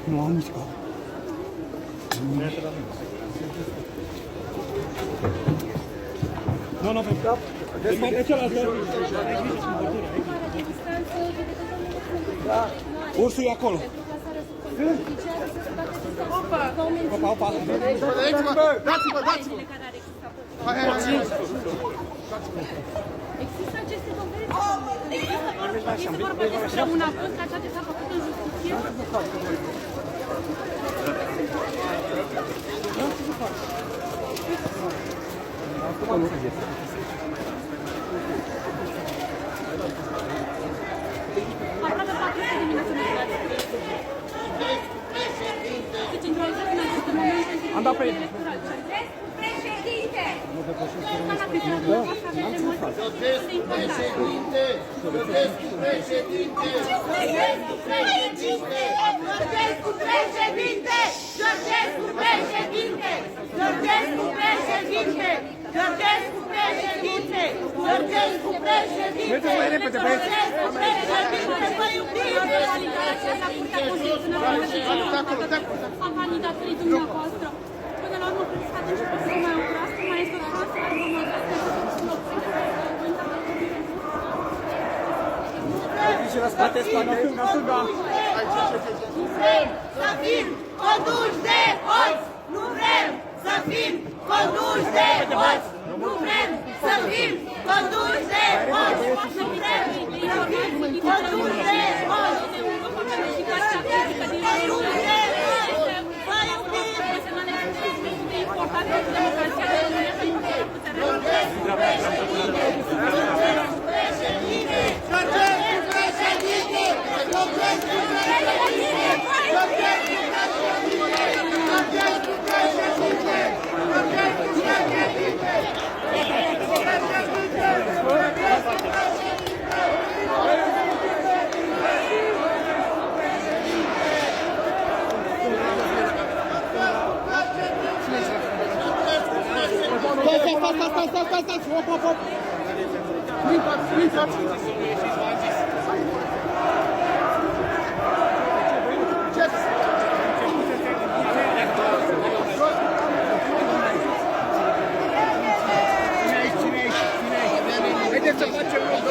Nu am nici cap. Nu avem cap. De partea cealaltă. Ursul e acolo. Opa! Opa! Dați-vă! Există aceste dovezi? Este vorba despre un avânt ca ceea ce s-a făcut în justiție? Aproape 400 de minute se centralizează în aceste momente. Am dat pe el. Președinte! Mergeți mai repede, băieți! A candidaturii dumneavoastră. Până la urmă, puteți face și pe să mai oprească, mai este o șansă care vă mai Și la spate, spate, în stânga! Nu vrem să fim conduși de hoți! Nu vrem să fim conduși de hoți! Nu vrem să fim conduși de hoți! Nu vrem să fim conduși de hoți! Stai! Hop! Prin-tot! Haideți să facem loc,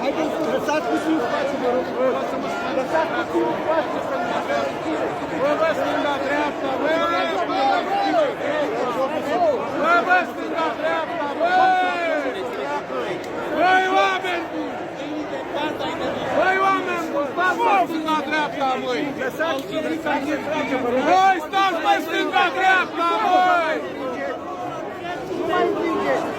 haideți, lăsați puțin spațiu, vă rog, lăsați puțin spațiu să nu vă stânga-dreapta, stânga-dreapta, băi, oameni buni! Băi, oameni buni, stați stânga-dreapta, băi! Lăsați puțin ca să trece, vă rog! Băi, stați pe stânga-dreapta, băi! Nu mai împingeți!